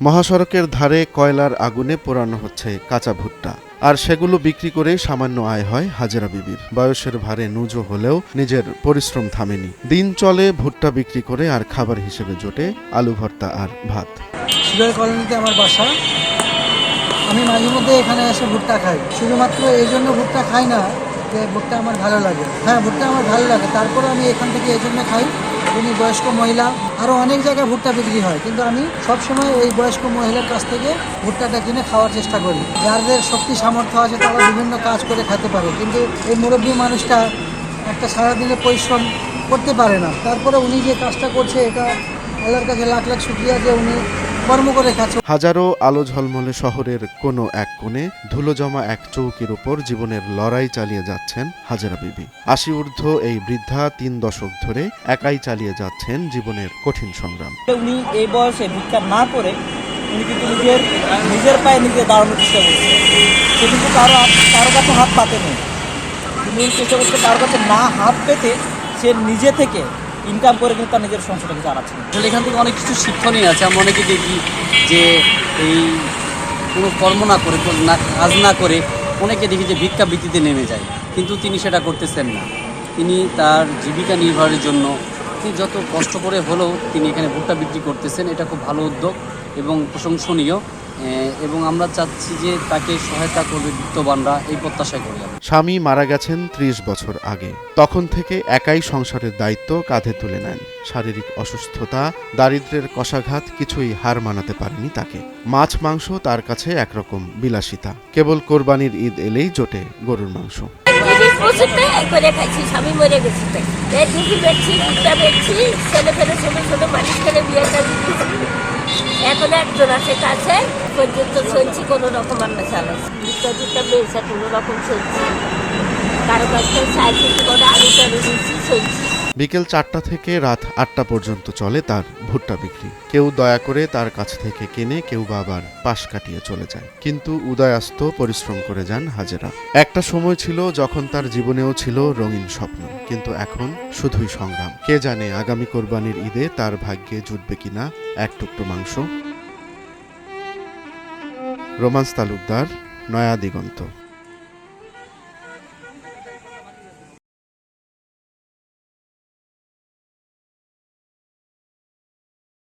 মহাসড়কের ধারে কয়লার আগুনে পোড়ানো হচ্ছে কাঁচা ভুট্টা, আর সেগুলো বিক্রি করে সামান্য আয় হয় হাজেরা বিবির। বয়সের ভারে নুজো হলেও নিজের পরিশ্রম থামেনি। দিন চলে ভুট্টা বিক্রি করে, আর খাবার হিসেবে জোটে আলু ভর্তা আর ভাত। শিরোই কলোনিতে আমার বাসা। আমি মাঝে মধ্যে এখানে এসে ভুট্টা খাই। শুধুমাত্র এই জন্য ভুট্টা খাই না যে ভুট্টা আমার ভালো লাগে। হ্যাঁ, ভুট্টা আমার ভালো লাগে, তারপরে আমি এখান থেকে এই জন্য খাই। উনি বয়স্ক মহিলা, আরও অনেক জায়গায় ভুট্টা বিক্রি হয়, কিন্তু আমি সবসময় এই বয়স্ক মহিলার কাছ থেকে ভুট্টাটা কিনে খাওয়ার চেষ্টা করি। যাদের শক্তি সামর্থ্য আছে তারা বিভিন্ন কাজ করে খেতে পারে, কিন্তু এই মুরব্বী মানুষটা একটা সারাদিনে পরিশ্রম করতে পারে না। তারপরে উনি যে কাজটা করছে, এটা আল্লাহর কাছে লাখ লাখ শুকরিয়া যে উনি কর্ম করে খাচ্ছে। হাজারো আলো ঝলমলে শহরের কোনো এক কোণে ধুলো জমা এক চৌকির উপর জীবনের লড়াই চালিয়ে যাচ্ছেন হাজেরা বিবি। ৮০ ঊর্ধ্ব এই বৃদ্ধা ৩ দশক ধরে একাই চালিয়ে যাচ্ছেন জীবনের কঠিন সংগ্রাম। উনি এই বয়সে ভিক্ষা না করে উনি কিন্তু নিজের পায়ে নিজে দাঁড়ানোর চেষ্টা করছে। সে কিন্তু কারো কাছে হাত পাতেনি। তিনি চেষ্টা করছে কারো কাছে না হাত পেতে সে নিজে থেকে ইনকাম করে কিন্তু তার নিজের সংসারটাকে চালাচ্ছে। আসলে এখান থেকে অনেক কিছু শিক্ষণীয় আছে। আমরা অনেকে দেখি যে এই কোনো কর্ম না করে, কাজ না করে অনেকে দেখি যে ভিক্ষা বৃত্তিতে নেমে যায়, কিন্তু তিনি সেটা করতেছেন না। তিনি তার জীবিকা নির্বাহের জন্য তিনি যত কষ্ট করে হলেও তিনি এখানে ভুট্টা বিক্রি করতেছেন। এটা খুব ভালো উদ্যোগ এবং প্রশংসনীয়, এবং আমরা চাচ্ছি যে তাকে সহায়তা করবে বিত্তবানরা, এই প্রত্যাশায় করি। স্বামী মারা গেছেন ৩০ বছর আগে। তখন থেকে একাই সংসারের দায়িত্ব কাঁধে তুলে নেন। শারীরিক অসুস্থতা, দারিদ্র্যের কষাঘাত কিছুই হার মানাতে পারেনি তাকে। মাছ মাংস তার কাছে একরকম বিলাসিতা। কেবল কোরবানির ঈদ এলেই জোটে গরুর মাংস। স্বামী মরে গেছে, ছেলে ফেলে ছোট ছোট মানুষ করে বিয়েটা দিচ্ছি। এখন একজন আছে কাছে পর্যন্ত চলছি, কোনো রকম আমরা চালাচ্ছি। দুটা বেসা কোনো রকম চলছি, কারো কাছে সাইকেল করে আলু টালু দিচ্ছি, চলছি। বিকেল ৪টা থেকে রাত ৮টা পর্যন্ত চলে তার ভুট্টা বিক্রি। কেউ দয়া করে তার কাছ থেকে কেনে, কেউ বা আবার পাশ কাটিয়ে চলে যায়। কিন্তু উদয়াস্ত পরিশ্রম করে যান হাজেরা। একটা সময় ছিল যখন তার জীবনেও ছিল রঙিন স্বপ্ন, কিন্তু এখন শুধুই সংগ্রাম। কে জানে আগামী কোরবানির ঈদে তার ভাগ্যে জুটবে কিনা এক টুকরো মাংস। রোমান্স তালুকদার, নয়া দিগন্ত।